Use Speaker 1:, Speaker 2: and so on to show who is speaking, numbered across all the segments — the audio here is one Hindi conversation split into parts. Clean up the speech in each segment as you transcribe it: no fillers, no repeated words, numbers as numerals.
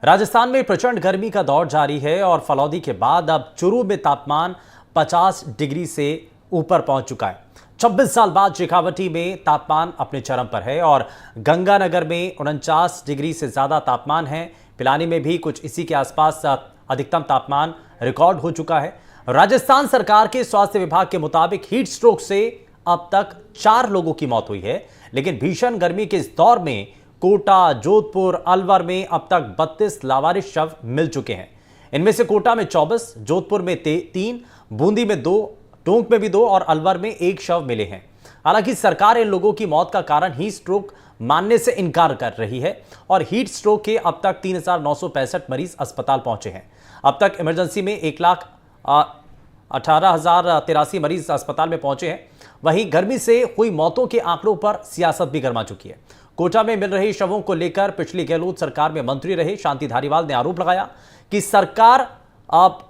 Speaker 1: राजस्थान में प्रचंड गर्मी का दौर जारी है और फलौदी के बाद अब चुरू में तापमान 50 डिग्री से ऊपर पहुंच चुका है। 26 साल बाद शेखावटी में तापमान अपने चरम पर है और गंगानगर में 49 डिग्री से ज्यादा तापमान है। पिलानी में भी कुछ इसी के आसपास अधिकतम तापमान रिकॉर्ड हो चुका है। राजस्थान सरकार के स्वास्थ्य विभाग के मुताबिक हीट स्ट्रोक से अब तक 4 लोगों की मौत हुई है, लेकिन भीषण गर्मी के इस दौर में कोटा, जोधपुर, अलवर में अब तक 32 लावारिस शव मिल चुके हैं। इनमें से कोटा में 24, जोधपुर में 3, बूंदी में 2, टोंक में भी 2 और अलवर में 1 शव मिले हैं। हालांकि सरकार इन लोगों की मौत का कारण हीट स्ट्रोक मानने से इनकार कर रही है और हीट स्ट्रोक के अब तक 3,965 मरीज अस्पताल पहुंचे हैं। अब तक इमरजेंसी में 1,18,083 मरीज अस्पताल में पहुंचे हैं। वहीं गर्मी से हुई मौतों के आंकड़ों पर सियासत भी गर्मा चुकी है। कोटा में मिल रहे शवों को लेकर पिछली गहलोत सरकार में मंत्री रहे शांति धारीवाल ने आरोप लगाया कि सरकार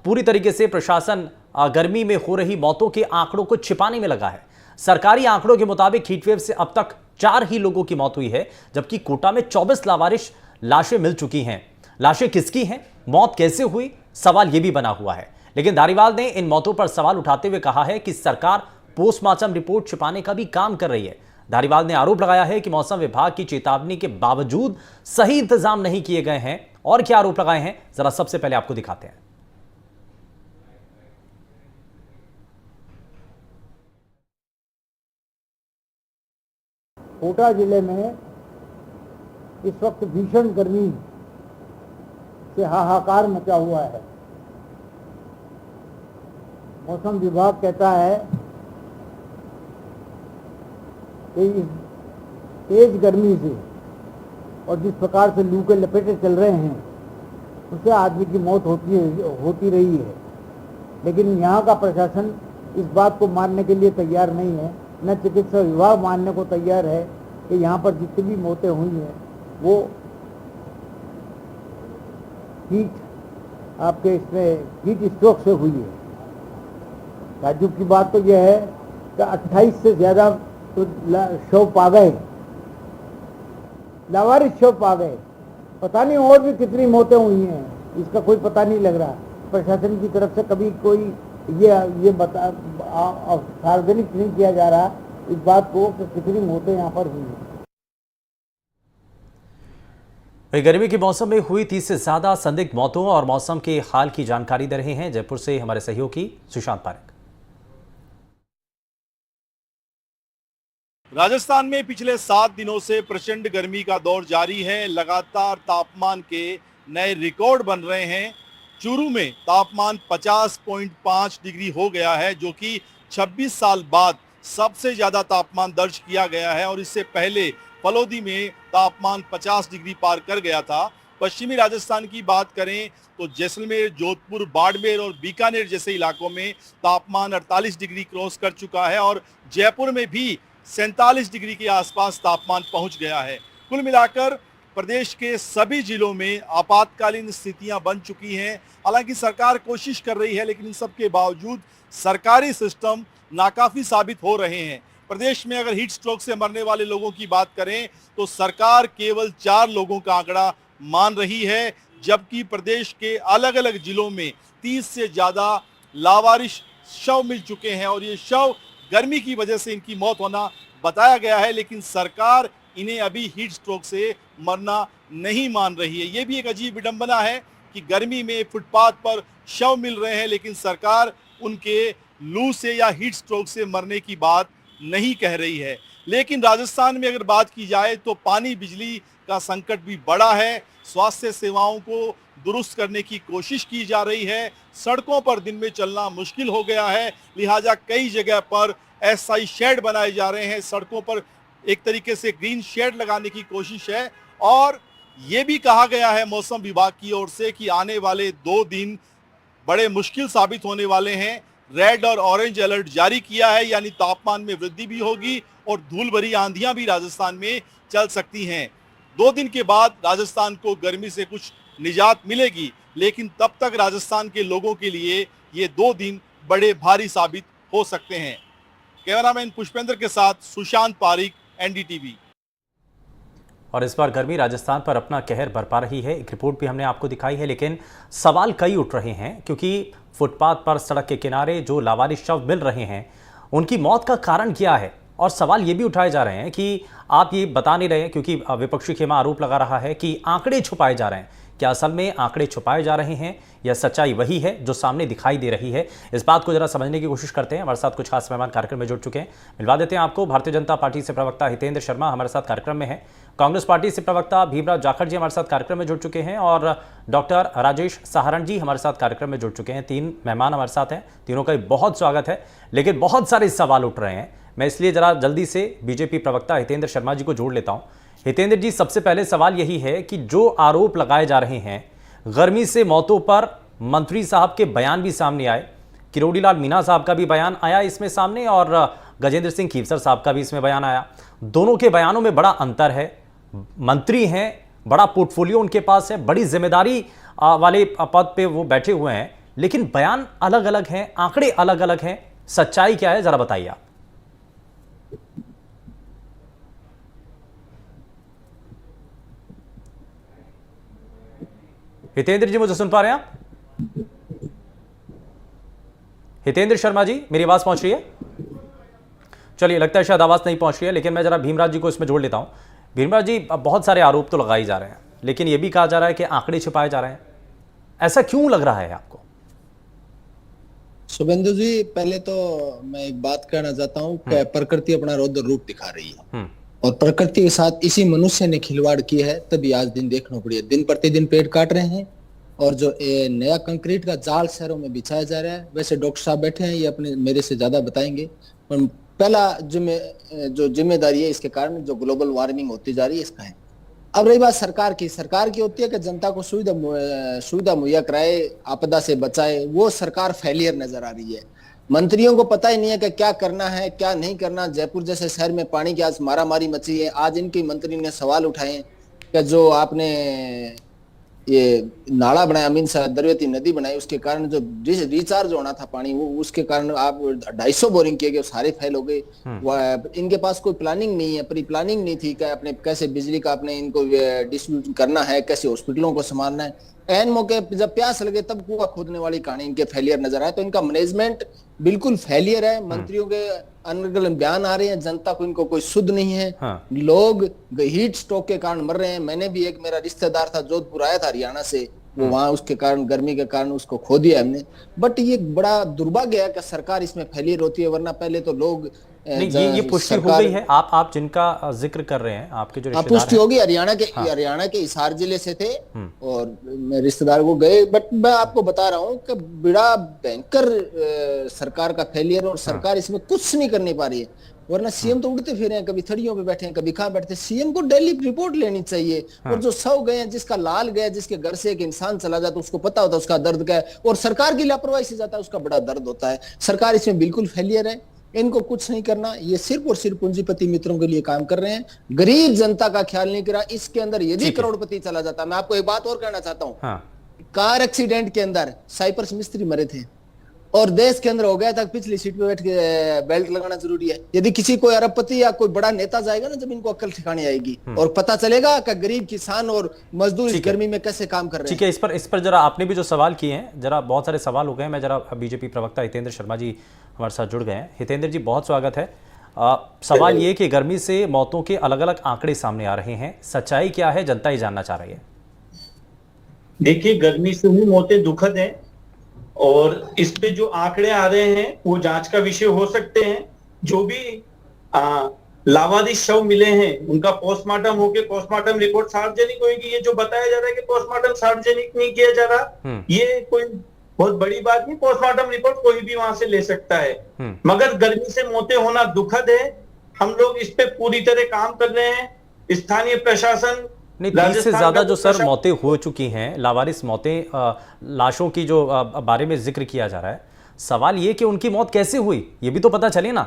Speaker 1: पूरी तरीके से प्रशासन गर्मी में हो रही मौतों के आंकड़ों को छिपाने में लगा है। सरकारी आंकड़ों के मुताबिक हीटवेव से अब तक 4 ही लोगों की मौत हुई है, जबकि कोटा में 24 लावारिस लाशें मिल चुकी हैं। लाशें किसकी हैं, मौत कैसे हुई, सवाल यह भी बना हुआ है। लेकिन धारीवाल ने इन मौतों पर सवाल उठाते हुए कहा है कि सरकार पोस्टमार्टम रिपोर्ट छिपाने का भी काम कर रही है। धारीवाल ने आरोप लगाया है कि मौसम विभाग की चेतावनी के बावजूद सही इंतजाम नहीं किए गए हैं। और क्या आरोप लगाए हैं, जरा सबसे पहले आपको दिखाते हैं।
Speaker 2: कोटा जिले में इस वक्त भीषण गर्मी से हाहाकार मचा हुआ है। मौसम विभाग कहता है कि इस तेज गर्मी से और जिस प्रकार से लू के लपेटे चल रहे हैं उससे आदमी की मौत होती रही है, लेकिन यहाँ का प्रशासन इस बात को मानने के लिए तैयार नहीं है। न चिकित्सा विभाग मानने को तैयार है कि यहाँ पर जितनी भी मौतें हुई हैं वो हीट स्ट्रोक से हुई है। ताज्जुब की बात तो यह है कि 28 से ज्यादा तो शव पा गए, लावारिस शव पा गए। पता नहीं और भी कितनी मौतें हुई हैं, इसका कोई पता नहीं लग रहा। प्रशासन की तरफ से कभी कोई ये बता सार्वजनिक नहीं किया जा रहा इस बात को कि कितनी मौतें यहाँ पर हुई हैं।
Speaker 1: गर्मी के मौसम में हुई 30 से ज्यादा संदिग्ध मौतों और मौसम के हाल की जानकारी दे रहे हैं जयपुर से हमारे सहयोगी सुशांत पारेख।
Speaker 3: राजस्थान में पिछले 7 दिनों से प्रचंड गर्मी का दौर जारी है। लगातार तापमान के नए रिकॉर्ड बन रहे हैं। चूरू में तापमान 50.5 डिग्री हो गया है, जो कि 26 साल बाद सबसे ज्यादा तापमान दर्ज किया गया है और इससे पहले फलौदी में तापमान 50 डिग्री पार कर गया था। पश्चिमी राजस्थान की बात करें तो जैसलमेर, जोधपुर, बाड़मेर और बीकानेर जैसे इलाकों में तापमान 48 डिग्री क्रॉस कर चुका है और जयपुर में भी 47 डिग्री के आसपास तापमान पहुंच गया है। कुल मिलाकर प्रदेश के सभी जिलों में आपातकालीन स्थितियां बन चुकी हैं। हालांकि सरकार कोशिश कर रही है, लेकिन इन सब के बावजूद सरकारी सिस्टम नाकाफी साबित हो रहे हैं। प्रदेश में अगर हीट स्ट्रोक से मरने वाले लोगों की बात करें तो सरकार केवल 4 लोगों का आंकड़ा मान रही है, जबकि प्रदेश के अलग अलग जिलों में 30 से ज्यादा लावारिस शव मिल चुके हैं और ये शव गर्मी की वजह से इनकी मौत होना बताया गया है, लेकिन सरकार इन्हें अभी हीट स्ट्रोक से मरना नहीं मान रही है। ये भी एक अजीब विडंबना है कि गर्मी में फुटपाथ पर शव मिल रहे हैं, लेकिन सरकार उनके लू से या हीट स्ट्रोक से मरने की बात नहीं कह रही है। लेकिन राजस्थान में अगर बात की जाए तो पानी बिजली का संकट भी बड़ा है। स्वास्थ्य सेवाओं को दुरुस्त करने की कोशिश की जा रही है। सड़कों पर दिन में चलना मुश्किल हो गया है, लिहाजा कई जगह पर एसआई शेड बनाए जा रहे हैं। सड़कों पर एक तरीके से ग्रीन शेड लगाने की कोशिश है और ये भी कहा गया है मौसम विभाग की ओर से कि आने वाले 2 दिन बड़े मुश्किल साबित होने वाले हैं। रेड और ऑरेंज अलर्ट जारी किया है, यानी तापमान में वृद्धि भी होगी और धूल भरी आंधियां भी राजस्थान में चल सकती हैं। 2 दिन के बाद राजस्थान को गर्मी से कुछ निजात मिलेगी, लेकिन तब तक राजस्थान के लोगों के लिए ये 2 दिन बड़े भारी साबित हो सकते हैं। कैमरामैन पुष्पेंद्र के साथ सुशांत पारिक, एनडीटीवी।
Speaker 1: और इस बार गर्मी राजस्थान पर अपना कहर बरपा रही है। एक रिपोर्ट भी हमने आपको दिखाई है, लेकिन सवाल कई उठ रहे हैं क्योंकि फुटपाथ पर सड़क के किनारे जो लावारिस शव मिल रहे हैं, उनकी मौत का कारण क्या है। और सवाल ये भी उठाए जा रहे हैं कि आप ये बता नहीं रहे हैं, क्योंकि विपक्षी खेमा आरोप लगा रहा है कि आंकड़े छुपाए जा रहे हैं। क्या असल में आंकड़े छुपाए जा रहे हैं या सच्चाई वही है जो सामने दिखाई दे रही है? इस बात को जरा समझने की कोशिश करते हैं। हमारे साथ कुछ खास मेहमान कार्यक्रम में जुड़ चुके हैं, मिलवा देते हैं आपको। भारतीय जनता पार्टी से प्रवक्ता हितेंद्र शर्मा हमारे साथ कार्यक्रम में है, कांग्रेस पार्टी से प्रवक्ता भीमराव जाखड़ जी हमारे साथ कार्यक्रम में जुड़ चुके हैं, और डॉक्टर राजेश सहारण जी हमारे साथ कार्यक्रम में जुड़ चुके हैं। तीन मेहमान हमारे साथ हैं, तीनों का बहुत स्वागत है। लेकिन बहुत सारे सवाल उठ रहे हैं, मैं इसलिए जरा जल्दी से बीजेपी प्रवक्ता हितेंद्र शर्मा जी को जोड़ लेता हूं। हितेंद्र जी, सबसे पहले सवाल यही है कि जो आरोप लगाए जा रहे हैं गर्मी से मौतों पर, मंत्री साहब के बयान भी सामने आए, किरोड़ी लाल मीणा साहब का भी बयान आया इसमें सामने, और गजेंद्र सिंह खीवसर साहब का भी इसमें बयान आया। दोनों के बयानों में बड़ा अंतर है। मंत्री हैं, बड़ा पोर्टफोलियो उनके पास है, बड़ी जिम्मेदारी वाले पद पे वो बैठे हुए हैं, लेकिन बयान अलग अलग हैं, आंकड़े अलग अलग हैं। सच्चाई क्या है, जरा बताइए आप। हितेंद्र जी, मुझे सुन पा रहे हैं आप? हितेंद्र शर्मा जी, मेरी आवाज पहुंच रही है? चलिए, लगता है शायद आवाज नहीं पहुंच रही है, लेकिन मैं जरा भीमराव जी को इसमें जोड़ लेता हूं। भीमराव जी, अब बहुत सारे आरोप तो लगाए जा रहे हैं, लेकिन यह भी कहा जा रहा है कि आंकड़े छिपाए जा रहे हैं। ऐसा क्यों लग रहा है आपको?
Speaker 4: शुभेंदु जी, पहले तो मैं एक बात कहना चाहता हूं कि प्रकृति अपना रौद्र रूप दिखा रही है, और प्रकृति के साथ इसी मनुष्य ने खिलवाड़ किया है, तभी आज दिन देखना पड़ी है। दिन प्रतिदिन पेड़ काट रहे हैं, और जो नया कंक्रीट का जाल शहरों में बिछाया जा रहा है, वैसे डॉक्टर साहब बैठे हैं, ये अपने मेरे से ज्यादा बताएंगे। पर पहला जो जिम्मेदारी है इसके कारण जो ग्लोबल वार्मिंग होती जा रही है इसका है। अब रही बात सरकार की होती है कि जनता को सुविधा मुहैया कराए, आपदा से बचाए, वो सरकार फेलियर नजर आ रही है। मंत्रियों को पता ही नहीं है कि क्या करना है क्या नहीं करना। जयपुर जैसे शहर में पानी की आज मारामारी मची है। आज इनकी मंत्री ने सवाल उठाए कि जो आपने ये नाला बनाया, मीन दरवती नदी बनाई, उसके कारण जो रिचार्ज होना था पानी, वो उसके कारण आप 250 बोरिंग किए गए, सारे फेल हो गए। इनके पास कोई प्लानिंग नहीं है, प्री प्लानिंग नहीं थी कि अपने कैसे बिजली का अपने इनको डिस्ट्रीब्यूट करना है, कैसे हॉस्पिटलों को संभालना है। एन मौके जब प्यास लगे तब कुआं खोदने वाली कहानी इनके फेलियर नजर आए। तो इनका मैनेजमेंट बिल्कुल फेलियर है। मंत्रियों के अनगढ़ बयान आ रहे हैं, जनता को इनको कोई सुध नहीं है। लोग हीट स्ट्रोक के कारण मर रहे हैं। मैंने भी मेरा रिश्तेदार था, जोधपुर आया था हरियाणा से, वो वहां उसके कारण गर्मी के कारण उसको खो दिया हमने। बट ये बड़ा दुर्भाग्य है कि सरकार इसमें फेलियर होती है, वरना पहले तो लोग
Speaker 1: नहीं, ये पुष्टि हो गई है। आप जिनका जिक्र कर रहे हैं, आपके जो रिश्तेदार
Speaker 4: पुष्टि होगी, हरियाणा के हिसार जिले से थे, और मैं रिश्तेदार को गए। बट मैं आपको बता रहा हूँ कि बड़ा भयंकर सरकार का फेलियर, और सरकार इसमें कुछ नहीं करने पा रही है। वरना सीएम तो उड़ते फिरे हैं, कभी थड़ियों पे बैठे हैं, कभी कहाँ बैठे। सीएम को डेली रिपोर्ट लेनी चाहिए। और जो 100 गए हैं, जिसका लाल गया, जिसके घर से एक इंसान चला जाता, उसको पता होता है उसका दर्द क्या है, और सरकार की लापरवाही से जाता है उसका बड़ा दर्द होता है। सरकार इसमें बिल्कुल फेलियर है, इनको कुछ नहीं करना। ये सिर्फ और सिर्फ पूंजीपति मित्रों के लिए काम कर रहे हैं, गरीब जनता का ख्याल नहीं करा। इसके अंदर यदि करोड़पति चला जाता, मैं आपको एक बात और कहना चाहता हूँ। कार एक्सीडेंट के अंदर साइप्रस मिस्त्री मरे थे, और देश के अंदर हो गया था पिछली सीट पे बैठ के बेल्ट लगाना जरूरी है। यदि किसी कोई अरबपति या कोई बड़ा नेता जाएगा ना, जब इनको अक्ल ठिकाने आएगी और पता चलेगा कि गरीब किसान और मजदूर इस गर्मी में कैसे काम कर रहे हैं।
Speaker 1: ठीक है, इस पर जरा आपने भी जो सवाल किए हैं, जरा बहुत सारे सवाल हो गए हैं। मैं जरा बीजेपी प्रवक्ता हितेंद्र शर्मा जी हमारे साथ जुड़ गए हैं। हितेंद्र जी, बहुत स्वागत है। सवाल ये कि गर्मी से मौतों के अलग अलग आंकड़े सामने आ रहे हैं, सच्चाई क्या है, जनता ही जानना चाह रही है।
Speaker 5: देखिए, गर्मी से हुई मौतें दुखद हैं, और इस पे जो आंकड़े आ रहे हैं वो जांच का विषय हो सकते हैं। जो भी लावारिस शव मिले हैं, उनका पोस्टमार्टम होके पोस्टमार्टम रिपोर्ट सार्वजनिक होगी। ये जो बताया जा रहा है कि पोस्टमार्टम सार्वजनिक नहीं किया जा रहा, ये कोई बहुत बड़ी बात नहीं। पोस्टमार्टम रिपोर्ट कोई भी वहां से ले सकता है, मगर गर्मी से मौतें होना दुखद है। हम लोग इस पे पूरी तरह काम कर रहे हैं। स्थानीय प्रशासन,
Speaker 1: नहीं, 30 से ज्यादा जो सर मौतें हो चुकी हैं, लावारिस मौतें, लाशों की जो बारे में जिक्र किया जा रहा है, सवाल ये कि उनकी मौत कैसे हुई, ये भी तो पता चले ना।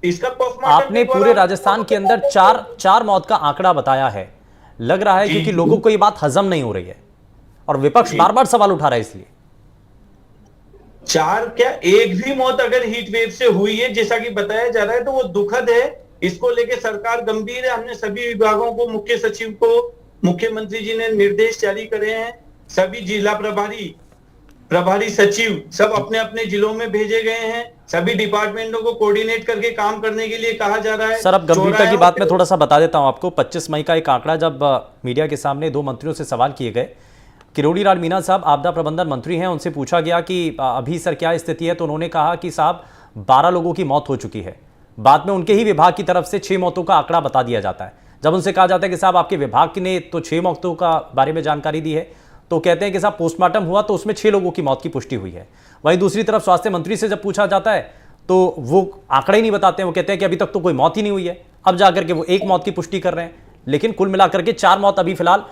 Speaker 5: इसका
Speaker 1: आपने पूरे राजस्थान के अंदर चार मौत का आंकड़ा बताया है। लग रहा है क्योंकि लोगों को ये बात हजम नहीं हो रही है, और विपक्ष बार बार सवाल उठा रहा है, इसलिए।
Speaker 5: 4 क्या, एक भी मौत अगर हीट वेव से हुई है, जैसा कि बताया जा रहा है, तो वो दुखद है। इसको लेके सरकार गंभीर है। हमने सभी विभागों को, मुख्य सचिव को मुख्यमंत्री जी ने निर्देश जारी करे हैं, सभी जिला प्रभारी सचिव सब अपने अपने जिलों में भेजे गए हैं, सभी डिपार्टमेंटों को कोऑर्डिनेट करके काम करने के लिए कहा जा रहा है।
Speaker 1: सर, अब गंभीरता की बात मैं थोड़ा सा बता देता हूं आपको। 25 मई का एक आंकड़ा जब मीडिया के सामने 2 मंत्रियों से सवाल किए गए, किरोड़ी लाल मीणा साहब आपदा प्रबंधन मंत्री हैं, उनसे पूछा गया कि अभी सर क्या स्थिति है, तो उन्होंने कहा कि साहब 12 लोगों की मौत हो चुकी है। बाद में उनके ही विभाग की तरफ से 6 मौतों का आंकड़ा बता दिया जाता है। जब उनसे कहा जाता है कि साहब आपके विभाग ने तो 6 मौतों का बारे में जानकारी दी है, तो कहते हैं कि साहब पोस्टमार्टम हुआ तो उसमें 6 लोगों की मौत की पुष्टि हुई है। वहीं दूसरी तरफ स्वास्थ्य मंत्री से जब पूछा जाता है तो वो आंकड़े ही नहीं बताते हैं, वो कहते हैं कि अभी तक तो कोई मौत ही नहीं हुई है। अब जाकर के वो 1 मौत की पुष्टि कर रहे हैं, लेकिन कुल मिलाकर के 4 मौत अभी फिलहाल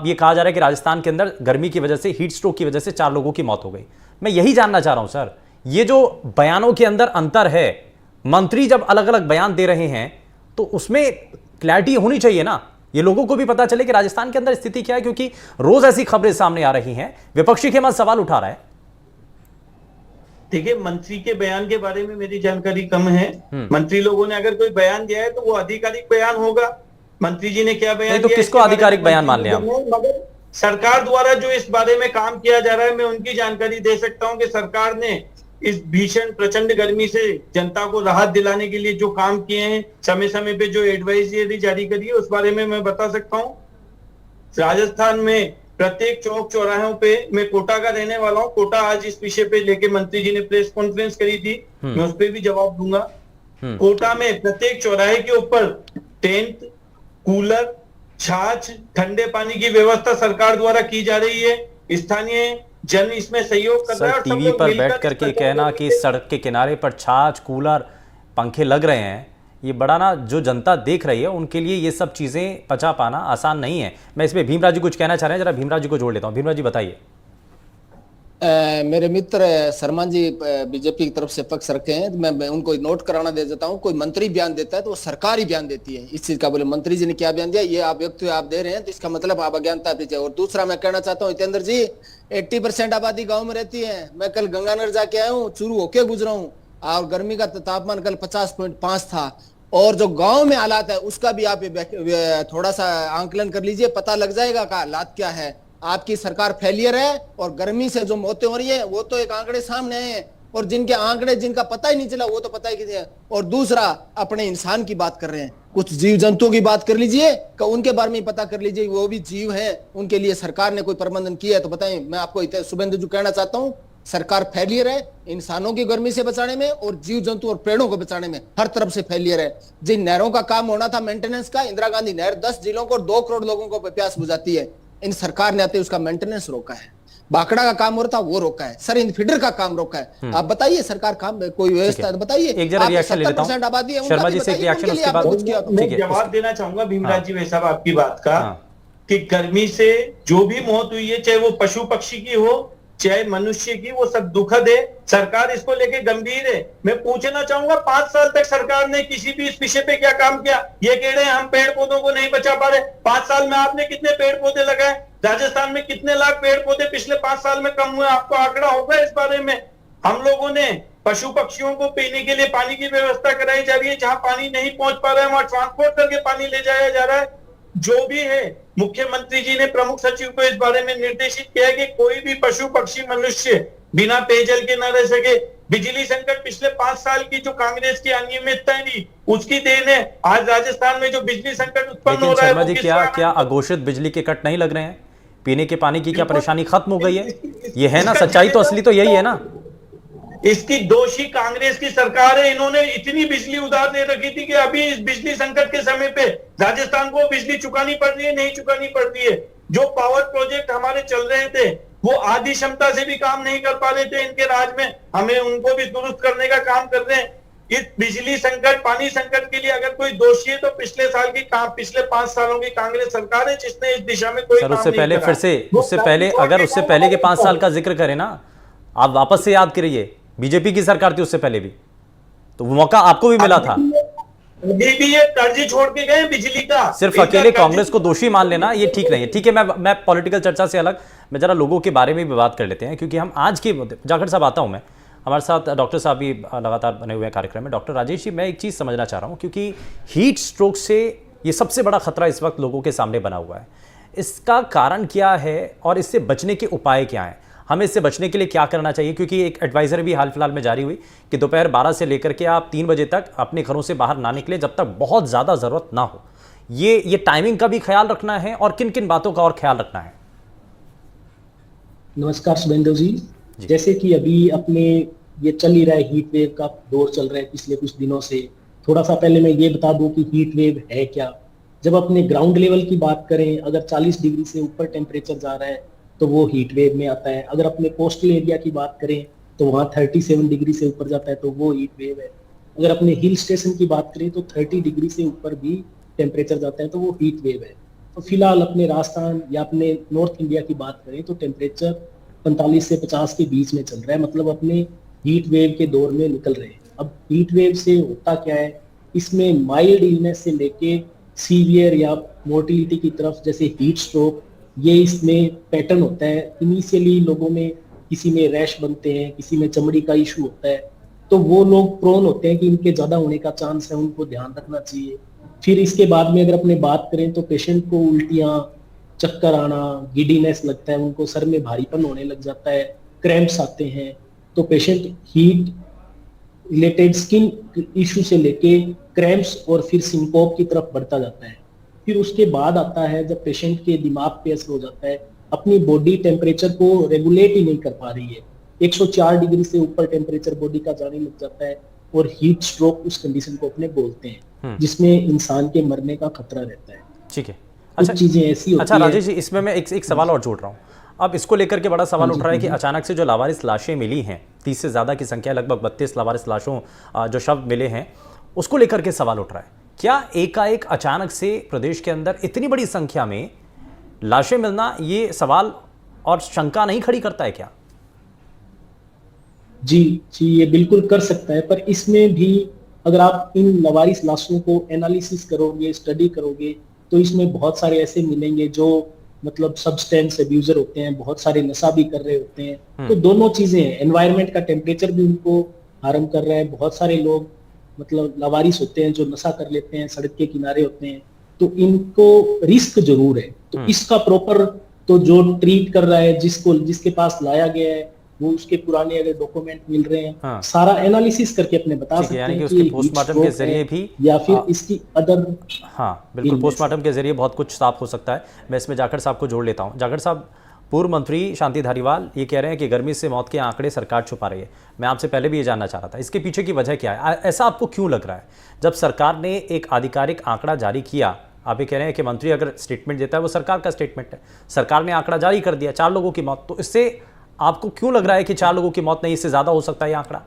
Speaker 1: ये कहा जा रहा है कि राजस्थान के अंदर गर्मी की वजह से, हीट स्ट्रोक की वजह से 4 लोगों की मौत हो गई। मैं यही जानना चाह रहा हूं सर, ये जो बयानों के अंदर अंतर है, मंत्री जब अलग अलग बयान दे रहे हैं तो उसमें क्लैरिटी होनी चाहिए ना, ये लोगों को भी पता चले कि राजस्थान के अंदर स्थिति क्या है, क्योंकि रोज ऐसी खबरें सामने आ रही हैं, विपक्षी खेमा सवाल उठा रहा है।
Speaker 5: देखिए, मंत्री के बयान के बारे में मेरी जानकारी कम है। मंत्री लोगों ने अगर कोई बयान दिया है तो वो आधिकारिक बयान होगा। मंत्री जी ने क्या बयान
Speaker 1: तो
Speaker 5: दिया,
Speaker 1: किसको आधिकारिक बयान मान लिया?
Speaker 5: मगर सरकार द्वारा जो इस बारे में काम किया जा रहा है, मैं उनकी जानकारी दे सकता हूं कि सरकार ने इस भीषण प्रचंड गर्मी से जनता को राहत दिलाने के लिए जो काम किए हैं, समय समय पे जो एडवाइजरी जारी करी है, उस बारे में मैं बता सकता हूँ। राजस्थान में प्रत्येक चौक चौराहों पे, मैं कोटा का रहने वाला हूँ, कोटा आज इस विषय पे लेके मंत्री जी ने प्रेस कॉन्फ्रेंस करी थी, मैं उस पर भी जवाब दूंगा। कोटा में प्रत्येक चौराहे के ऊपर टेंट, कूलर, छाछ, ठंडे पानी की व्यवस्था सरकार द्वारा की जा रही है। स्थानीय जन इसमें सहयोग कर रहा है।
Speaker 1: सर, टीवी पर बैठ करके कहना कि सड़क के किनारे पर छाछ, कूलर, पंखे लग रहे हैं, ये बड़ा ना, जो जनता देख रही है उनके लिए ये सब चीजें पचा पाना आसान नहीं है। मैं इसमें भीमराव जी कुछ कहना चाह रहे हैं, जरा भीमराव जी को जोड़ लेता हूं। भीमराव जी बताइए।
Speaker 4: मेरे मित्र शर्मा जी बीजेपी की तरफ से पक्ष रखे हैं, मैं उनको नोट कराना दे देता हूं। कोई मंत्री बयान देता है तो वो सरकार ही बयान देती है इस चीज का। बोले मंत्री जी ने क्या बयान दिया, ये आप व्यक्ति आप दे रहे हैं, तो इसका मतलब आप अज्ञानता दीजिए। और दूसरा मैं कहना चाहता हूँ हितेंद्र जी, 80% आबादी गाँव में रहती है। मैं कल गंगानगर जाके आया हूँ, चूरू होके गुजरा हूँ, और गर्मी का तापमान कल 50.5 था। और जो गांव में हालात है उसका भी आप थोड़ा सा आंकलन कर लीजिए, पता लग जाएगा का हालात क्या है। आपकी सरकार फेलियर है, और गर्मी से जो मौतें हो रही है वो तो एक आंकड़े सामने आए हैं, और जिनके आंकड़े जिनका पता ही नहीं चला वो तो पता ही किसी है। और दूसरा, अपने इंसान की बात कर रहे हैं, कुछ जीव जंतुओं की बात कर लीजिए, उनके बारे में पता कर लीजिए, वो भी जीव है, उनके लिए सरकार ने कोई प्रबंधन किया है तो बताएं। मैं आपको शुभेंदु जी कहना चाहता हूँ, सरकार फेलियर है इंसानों की गर्मी से बचाने में, और जीव जंतु और पेड़ों को बचाने में हर तरफ से फेलियर है। जिन नहरों का काम होना था मेंटेनेंस का, इंदिरा गांधी नहर 10 जिलों को और 2 करोड़ लोगों को प्यास बुझाती है, इन सरकार ने आते उसका मेंटेनेंस रोका है। बाकड़ा का काम हो रहा था वो रोका है, सर इन फीडर का काम रोका है। आप बताइए सरकार काम कोई व्यवस्था बताइए।
Speaker 1: एक जरा रिएक्शन ले लेता हूं
Speaker 4: आबादी है,
Speaker 1: शर्मा जी से, एक रिएक्शन उसके बाद
Speaker 5: मैं जवाब देना चाहूंगा भीमराज जी साहब आपकी बात का, कि गर्मी से जो भी मौत हुई है, चाहे वो पशु पक्षी की हो चाहे मनुष्य की, वो सब दुखद है। सरकार इसको लेके गंभीर है। मैं पूछना चाहूंगा 5 साल तक सरकार ने किसी भी इस विषय पे क्या काम किया? ये कह रहे हैं हम पेड़ पौधों को नहीं बचा पा रहे। 5 साल में आपने कितने पेड़ पौधे लगाए? राजस्थान में कितने लाख पेड़ पौधे पिछले 5 साल में कम हुए? आपको आंकड़ा होगा इस बारे में। हम लोगों ने पशु पक्षियों को पीने के लिए पानी की व्यवस्था कराई जा रही है, जहां पानी नहीं पहुंच पा रहा है वहां ट्रांसपोर्ट करके पानी ले जाया जा रहा है। जो भी है, मुख्यमंत्री जी ने प्रमुख सचिव को इस बारे में निर्देशित किया है कि कोई भी पशु पक्षी मनुष्य बिना पेयजल के न रह सके। बिजली संकट पिछले 5 साल की जो कांग्रेस की अनियमितताएं थी उसकी देन है। आज राजस्थान में जो बिजली संकट उत्पन्न हो रहा है,
Speaker 1: शर्मा जी क्या अघोषित बिजली के कट नहीं लग रहे हैं? पीने के पानी की क्या परेशानी खत्म हो गई है? ये है ना सच्चाई, तो असली तो यही है ना।
Speaker 5: इसकी दोषी कांग्रेस की सरकार है। इन्होंने इतनी बिजली उधार दे रखी थी कि अभी इस बिजली संकट के समय पे राजस्थान को बिजली चुकानी पड़ रही है, नहीं चुकानी पड़ रही है। जो पावर प्रोजेक्ट हमारे चल रहे थे वो आधी क्षमता से भी काम नहीं कर पा रहे थे इनके राज में, हमें उनको भी दुरुस्त करने का काम कर रहे हैं। इस बिजली संकट, पानी संकट के लिए अगर कोई दोषी है तो पिछले 5 सालों की कांग्रेस सरकार है, जिसने इस दिशा में कोई काम
Speaker 1: उससे पहले
Speaker 5: नहीं करा।
Speaker 1: उससे पहले के 5 साल का जिक्र करें ना, आप वापस से याद करिए, बीजेपी की सरकार थी उससे पहले भी, तो वो मौका आपको भी मिला था।
Speaker 5: अभी भी ये कर्ज छोड़ के गए बिजली का।
Speaker 1: सिर्फ अकेले कांग्रेस को दोषी मान लेना ये ठीक नहीं है। ठीक है, मैं पॉलिटिकल चर्चा से अलग, मैं जरा लोगों के बारे में भी बात कर लेते हैं, क्योंकि हम आज के जाखड़ साहब आता हूं मैं, हमारे साथ डॉक्टर साहब भी लगातार बने हुए हैं कार्यक्रम में। डॉक्टर राजेश जी, मैं एक चीज़ समझना चाह रहा हूँ, क्योंकि हीट स्ट्रोक से ये सबसे बड़ा खतरा इस वक्त लोगों के सामने बना हुआ है। इसका कारण क्या है और इससे बचने के उपाय क्या हैं? हमें इससे बचने के लिए क्या करना चाहिए? क्योंकि एक एडवाइजरी भी हाल फिलहाल में जारी हुई कि दोपहर 12 से लेकर के आप 3 बजे तक अपने घरों से बाहर ना निकले जब तक बहुत ज़्यादा ज़रूरत ना हो। ये टाइमिंग का भी ख्याल रखना है और किन किन बातों का और ख्याल रखना है?
Speaker 6: नमस्कार शुभेंदु जी। जैसे कि अभी अपने ये चल ही रहा है, हीट वेव का दौर चल रहा है पिछले कुछ दिनों से। थोड़ा सा पहले मैं ये बता दूं कि हीट वेव है क्या। जब अपने ग्राउंड लेवल की बात करें, अगर 40 डिग्री से ऊपर टेम्परेचर जा रहा है तो वो हीट वेव में आता है। अगर अपने कोस्टल एरिया की बात करें तो वहाँ 37 डिग्री से ऊपर जाता है तो वो हीट वेव है। अगर अपने हिल स्टेशन की बात करें तो 30 डिग्री से ऊपर भी टेम्परेचर जाता है तो वो हीट वेव है। तो फिलहाल अपने राजस्थान या अपने नॉर्थ इंडिया की बात करें तो टेम्परेचर 45 से 50 के बीच में चल रहा है, मतलब अपने हीट वेव के दौर में निकल रहे हैं। अब हीट वेव से होता क्या है, इसमें माइल्ड इलनेस से लेके सीवियर या मोर्टिलिटी की तरफ, जैसे हीट स्ट्रोक, ये इसमें पैटर्न होता है। इनिशियली लोगों में किसी में रैश बनते हैं, किसी में चमड़ी का इशू होता है, तो वो लोग प्रोन होते हैं कि इनके ज्यादा होने का चांस है, उनको ध्यान रखना चाहिए। फिर इसके बाद में अगर अपने बात करें तो पेशेंट को उल्टियां, चक्कर आना, गिडीनेस लगता है, उनको सर में भारीपन होने लग जाता है, क्रैम्प्स आते हैं, तो patient heat related skin issue से लेके क्रैम्प्स और फिर सिंकोप की तरफ बढ़ता जाता है। फिर उसके बाद आता है जब पेशेंट के दिमाग पे असर हो जाता है, अपनी बॉडी टेम्परेचर को रेगुलेट ही नहीं कर पा रही है, 104 डिग्री से ऊपर टेम्परेचर बॉडी का जाने लग जाता है और हीट स्ट्रोक उस कंडीशन को अपने बोलते हैं, जिसमें इंसान के मरने का खतरा रहता है।
Speaker 1: ठीक है,
Speaker 6: अच्छा, चीजें ऐसी होती
Speaker 1: अच्छा राजेश जी, इसमें मैं एक सवाल और जोड़ रहा हूँ। अब इसको लेकर के बड़ा सवाल उठ रहा है कि अचानक से जो लावारिस लाशें मिली हैं, 30 से ज़्यादा की संख्या, लगभग 32 लावारिस लाशों जो शव मिले हैं, उसको लेकर के सवाल उठ रहा है। क्या एकाएक अचानक से प्रदेश के अंदर इतनी बड़ी संख्या में लाशें मिलना ये सवाल और शंका नहीं खड़ी करता है क्या?
Speaker 6: जी, ये बिल्कुल कर सकता है, पर इसमें भी अगर आप इन लवारिस लाशों को एनालिसिस करोगे, स्टडी करोगे, तो इसमें बहुत सारे ऐसे मिलेंगे जो मतलब सब्सटेंस अब्यूजर होते हैं, बहुत सारे नशा भी कर रहे होते हैं। तो दोनों चीजें हैं, एनवायरनमेंट का टेम्परेचर भी उनको हार्म कर रहा है। बहुत सारे लोग मतलब लवारिस होते हैं जो नशा कर लेते हैं, सड़क के किनारे होते हैं, तो इनको रिस्क जरूर है। तो इसका प्रॉपर तो जो ट्रीट कर रहा है, जिसके पास लाया गया है, वो उसके पुराने अगर डॉक्यूमेंट मिल रहे हैं, सारा एनालिसिस करके अपने बता सकते हैं कि
Speaker 1: उसके पोस्टमार्टम के जरिए भी,
Speaker 6: या फिर इसकी अदर,
Speaker 1: हाँ बिल्कुल, पोस्टमार्टम के जरिए बहुत कुछ साफ हो सकता है। मैं इसमें जाखड़ साहब को जोड़ लेता हूँ। जाखड़ साहब, पूर्व मंत्री शांति धारीवाल ये कह रहे हैं कि गर्मी से मौत के आंकड़े सरकार छुपा रही है। मैं आपसे पहले भी ये जानना चाह रहा था, इसके पीछे की वजह क्या है? ऐसा आपको क्यों लग रहा है? जब सरकार ने एक आधिकारिक आंकड़ा जारी किया, आप ये कह रहे हैं कि मंत्री अगर स्टेटमेंट देता है वो सरकार का स्टेटमेंट है, सरकार ने आंकड़ा जारी कर दिया 4 लोगों की मौत, तो इससे आपको क्यों लग रहा है कि 4 लोगों की मौत नहीं, इससे ज्यादा हो सकता है ये आंकड़ा?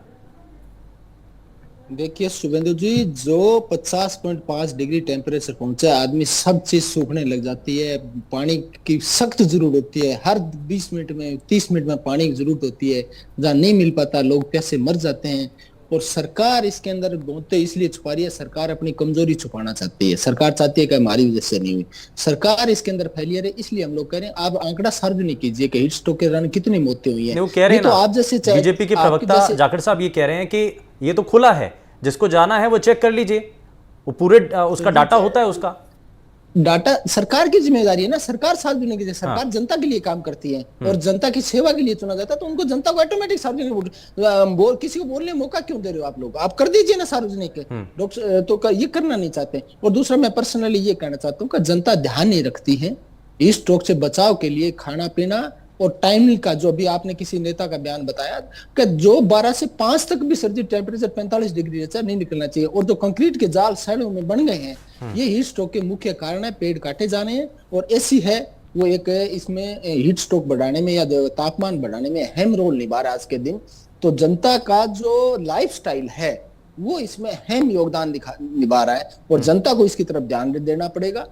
Speaker 4: देखिए शुभेंदु जी, जो 50.5 डिग्री टेम्परेचर पहुंचा है, आदमी सब चीज सूखने लग जाती है, पानी की सख्त जरूरत होती है, हर 20 मिनट में 30 मिनट में पानी की जरूरत होती है, जहाँ नहीं मिल पाता लोग प्यासे मर जाते हैं। और सरकार इसके अंदर बहुत इसलिए छुपा रही है, सरकार अपनी कमजोरी छुपाना चाहती है, सरकार चाहती है कि हमारी वजह से नहीं हुई, सरकार इसके अंदर फेलियर है। इसलिए हम लोग कह रहे हैं आप आंकड़ा सार्वजनिक कीजिए कि हीट स्ट्रोक के दौरान कितनी मौतें हुई है।
Speaker 1: वो कह रहे हैं
Speaker 4: तो
Speaker 1: ना,
Speaker 4: आप जैसे
Speaker 1: बीजेपी के प्रवक्ता जाखड़ साहब ये कह रहे हैं कि ये तो खुला है, जिसको जाना है वो चेक कर लीजिए, वो पूरे उसका डाटा होता है, उसका
Speaker 4: डाटा सरकार की जिम्मेदारी है ना, सरकार सार्वजनिक है, सरकार जनता के लिए काम करती है और जनता की सेवा के लिए चुना जाता है, तो उनको जनता को ऑटोमेटिक सार्वजनिक किसी को बोलने मौका क्यों दे रहे हो आप लोग? आप कर दीजिए ना सार्वजनिक। तो ये करना नहीं चाहते। और दूसरा मैं पर्सनली ये कहना चाहता हूँ कि जनता ध्यान नहीं रखती है इस स्ट्रोक से बचाव के लिए। खाना पीना और टाइमिंग का, जो भी आपने किसी नेता का बयान बताया कि जो 12 से 5 तक भी सर्दी टेम्परेचर 45 डिग्री से नहीं निकलना चाहिए, और जो कंक्रीट के जाल शहरों में बन गए हैं, ये हीट स्ट्रोक के मुख्य कारण है। पेड़ काटे जाने हैं और एसी है वो एक इसमें हीट स्ट्रोक बढ़ाने में या तापमान बढ़ाने में अहम रोल निभा रहा है आज के दिन। तो जनता का जो लाइफस्टाइल है वो इसमें अहम योगदान निभा रहा है और जनता को इसकी तरफ ध्यान देना पड़ेगा।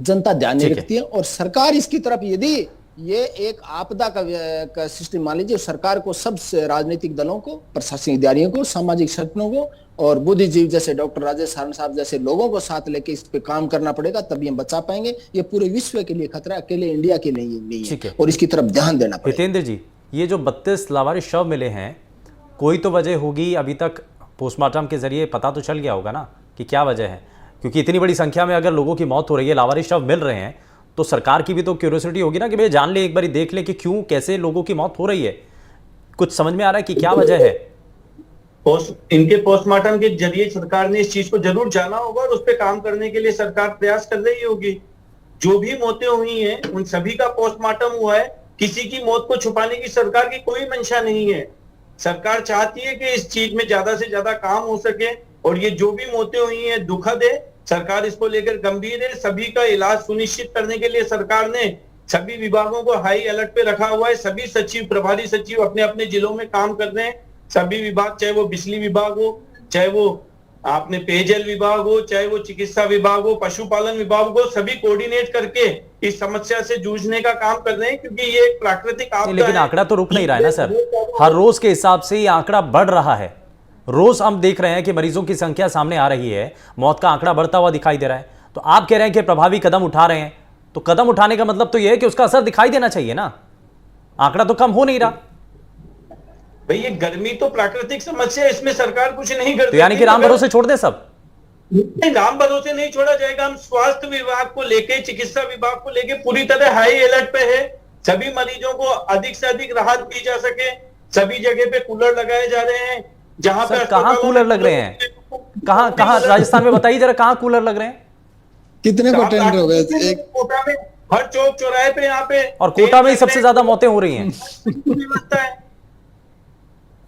Speaker 4: जनता ध्यान नहीं रखती है और सरकार इसकी तरफ, यदि ये एक आपदा का सिस्टम मान लीजिए, सरकार को, सब राजनीतिक दलों को, प्रशासनिक अधिकारियों को, सामाजिक संगठनों को और बुद्धिजीवी जैसे डॉक्टर राजेश सारण साहब जैसे लोगों को साथ लेके इस पे काम करना पड़ेगा, तभी हम बचा पाएंगे। ये पूरे विश्व के लिए खतरा, अकेले इंडिया के लिए नहीं है और इसकी तरफ ध्यान देना पड़ेगा।
Speaker 1: हितेंद्र जी, ये जो 32 लावारिस शव मिले हैं, कोई तो वजह होगी, अभी तक पोस्टमार्टम के जरिए पता तो चल गया होगा ना कि क्या वजह है, क्योंकि इतनी बड़ी संख्या में अगर लोगों की मौत हो रही है, लावारिस शव मिल रहे हैं, तो सरकार की भी तो क्यूरियोसिटी होगी ना कि भैया जान ले, एक बार देख ले कि क्यों कैसे लोगों की मौत हो रही है। कुछ समझ में आ रहा है कि क्या वजह है?
Speaker 5: इनके पोस्टमार्टम के जरिए सरकार ने इस चीज को जरूर जाना होगा और उस पर काम करने के लिए सरकार प्रयास कर रही होगी। जो भी मौतें हुई हैं उन सभी का पोस्टमार्टम हुआ है। किसी की मौत को छुपाने की सरकार की कोई मंशा नहीं है। सरकार चाहती है कि इस चीज में ज्यादा से ज्यादा काम हो सके और ये जो भी मौतें हुई हैं दुखद है। सरकार इसको लेकर गंभीर है। सभी का इलाज सुनिश्चित करने के लिए सरकार ने सभी विभागों को हाई अलर्ट पे रखा हुआ है। सभी सचिव, प्रभारी सचिव अपने अपने जिलों में काम कर रहे हैं। सभी विभाग, चाहे वो बिजली विभाग हो, चाहे वो आपने पेयजल विभाग हो, चाहे वो चिकित्सा विभाग हो, पशुपालन विभाग हो, सभी कोऑर्डिनेट करके इस समस्या से जूझने का काम कर रहे हैं, क्योंकि ये एक प्राकृतिक आपदा है।
Speaker 1: लेकिन आंकड़ा तो रुक नहीं रहा है ना सर, हर रोज के हिसाब से ये आंकड़ा बढ़ रहा है। रोज हम देख रहे हैं कि मरीजों की संख्या सामने आ रही है, मौत का आंकड़ा बढ़ता हुआ दिखाई दे रहा है। तो आप कह रहे हैं कि प्रभावी कदम उठा रहे हैं, तो कदम उठाने का मतलब तो यह है कि उसका असर दिखाई देना चाहिए ना। आंकड़ा तो कम हो नहीं रहा
Speaker 5: भाई। ये गर्मी तो प्राकृतिक समस्या है, इसमें सरकार कुछ नहीं करती।
Speaker 1: तो यानी कि राम भरोसे छोड़ दे सब?
Speaker 5: नहीं, राम भरोसे नहीं छोड़ा जाएगा। हम स्वास्थ्य विभाग को लेके, चिकित्सा विभाग को लेके पूरी तरह हाई अलर्ट पे है। सभी मरीजों को अधिक से अधिक राहत दी जा सके, सभी जगह पे कूलर लगाए जा रहे हैं। जहां पे
Speaker 1: कहां कूलर लग रहे हैं? कहां राजस्थान में बताइए जरा, कहां कूलर लग रहे हैं?
Speaker 4: कितने को टेंडर हो गए? एक
Speaker 5: कोटा में, हर चौक चौराहे पे, यहाँ पे,
Speaker 1: और कोटा में ही सबसे ज्यादा मौतें हो रही हैं।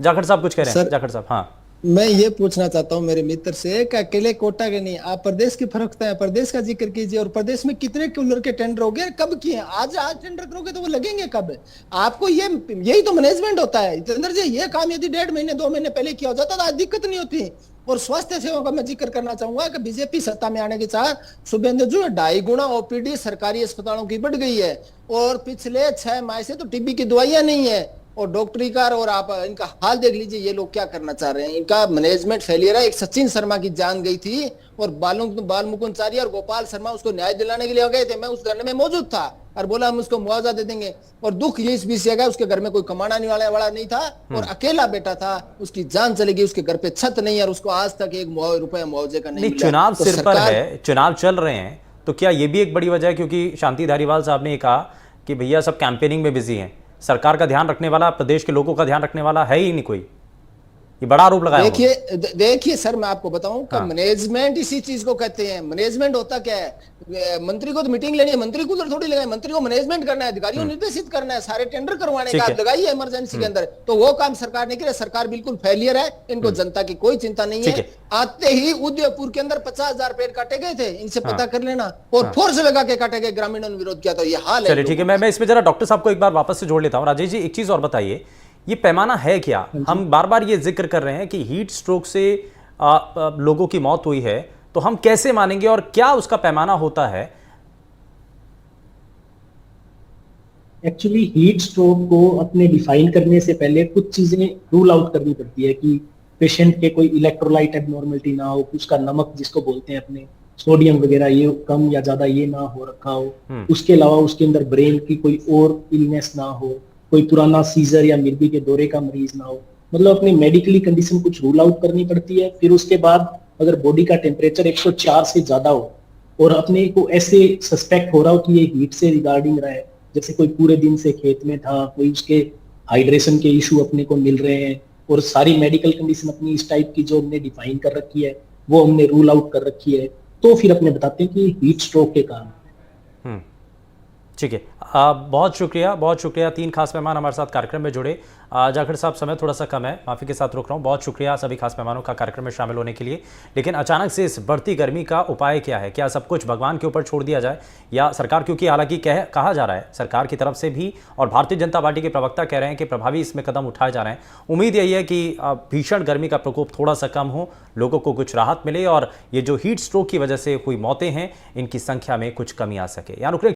Speaker 1: जाखड़ साहब कुछ कह रहे हैं? जाखड़ साहब, हाँ।
Speaker 4: मैं ये पूछना चाहता हूँ मेरे मित्र से कि अकेले कोटा के नहीं, आप प्रदेश की फर्क है, प्रदेश का जिक्र कीजिए। और प्रदेश में कितने कूलर के टेंडर हो गए, कब किए? आज टेंडर करोगे तो वो लगेंगे कब? आपको यही तो मैनेजमेंट होता है जितेंद्र जी। ये काम यदि 1.5 महीने 2 महीने पहले किया हो जाता तो आज दिक्कत नहीं होती। और स्वास्थ्य सेवाओं का मैं जिक्र करना चाहूंगा कि बीजेपी सत्ता में आने के साथ शुभेंदु जी 2.5 गुना ओपीडी सरकारी अस्पतालों की बढ़ गई है। और पिछले 6 माह से तो टीबी की दवाइयां नहीं है और डॉक्टरी का, और आप इनका हाल देख लीजिए। ये लोग क्या करना चाह रहे हैं, इनका मैनेजमेंट फेलियर है। एक सचिन शर्मा की जान गई थी और बाल मुकुंद चारी और गोपाल शर्मा उसको न्याय दिलाने के लिए गए थे। मैं उस धरने में मौजूद था और बोला हम उसको मुआवजा दे देंगे। और दुख ये इस विषय का, उसके घर में कोई कमाने वाला नहीं था और अकेला बेटा था। उसकी जान चली गई, उसके घर पे छत नहीं है और उसको आज तक 1 रुपया मुआवजे का नहीं मिला।
Speaker 1: चुनाव सिर पर है, चुनाव चल रहे हैं, तो क्या ये भी एक बड़ी वजह है? क्योंकि शांति धारीवाल साहब ने कहा कि भैया सब कैंपेनिंग में बिजी हैं, सरकार का ध्यान रखने वाला, प्रदेश के लोगों का ध्यान रखने वाला है ही नहीं कोई। ये बड़ा आरोप लगाया।
Speaker 4: देखिए सर, मैं आपको बताऊं कि मैनेजमेंट इसी चीज को कहते हैं। मैनेजमेंट होता क्या है? मंत्री को तो मीटिंग लेनी है, मंत्री कूलर थोड़ी लगाए। मंत्री को मैनेजमेंट करना है, अधिकारियों निर्देशित करना है, सारे टेंडर करवाने का लगाइए इमरजेंसी के अंदर। तो वो काम सरकार ने किया। सरकार बिल्कुल फेलियर है, इनको जनता की कोई चिंता नहीं है। आते ही उदयपुर के अंदर 50,000 पेड़ काटे गए थे, इनसे पता कर लेना। और फोर्स लगा के काटे गए, ग्रामीणों ने विरोध किया। तो ये हाल है।
Speaker 1: चलिए ठीक है, मैं इसमें जरा डॉक्टर साहब को एक बार वापस से जोड़ लेता हूं। राजेश जी, एक चीज और बताइए, ये पैमाना है क्या? हम बार बार ये जिक्र कर रहे हैं कि हीट स्ट्रोक से लोगों की मौत हुई है, तो हम कैसे मानेंगे और क्या उसका पैमाना होता है?
Speaker 6: एक्चुअली हीट स्ट्रोक को अपने डिफाइन करने से पहले कुछ चीजें रूल आउट करनी पड़ती है कि पेशेंट के कोई इलेक्ट्रोलाइट एबनॉर्मलिटी ना हो, उसका नमक जिसको बोलते हैं अपने, सोडियम वगैरह ये कम या ज्यादा ये ना हो रखा हो। उसके अलावा उसके अंदर ब्रेन की कोई और इलनेस ना हो, कोई पुराना सीजर या मिर्गी के दौरे का मरीज ना हो। मतलब अपनी मेडिकली कंडीशन कुछ रूल आउट करनी पड़ती है। फिर उसके बाद अगर बॉडी का टेम्परेचर 104 से ज्यादा हो और अपने को ऐसे सस्पेक्ट हो रहा हो कि ये हीट से रिगार्डिंग रहा है, जैसे कोई पूरे दिन से खेत में था, कोई उसके हाइड्रेशन के इशू अपने को मिल रहे हैं, और सारी मेडिकल कंडीशन अपनी इस टाइप की जो हमने डिफाइन कर रखी है वो हमने रूल आउट कर रखी है, तो फिर अपने बताते हैं कि हीट स्ट्रोक के कारण।
Speaker 1: ठीक है, बहुत शुक्रिया। 3 खास मेहमान हमारे साथ कार्यक्रम में जुड़े। जाखड़ साहब, समय थोड़ा सा कम है, माफ़ी के साथ रुक रहा हूँ। बहुत शुक्रिया सभी खास मेहमानों का कार्यक्रम में शामिल होने के लिए। लेकिन अचानक से इस बढ़ती गर्मी का उपाय क्या है? क्या सब कुछ भगवान के ऊपर छोड़ दिया जाए या सरकार, क्योंकि हालांकि कहा जा रहा है सरकार की तरफ से भी और भारतीय जनता पार्टी के प्रवक्ता कह रहे हैं कि प्रभावी इसमें कदम उठाए जा रहे हैं। उम्मीद यही है कि भीषण गर्मी का प्रकोप थोड़ा सा कम हो, लोगों को कुछ राहत मिले और ये जो हीट स्ट्रोक की वजह से हुई मौतें हैं इनकी संख्या में कुछ कमी आ सके। यहाँ रुक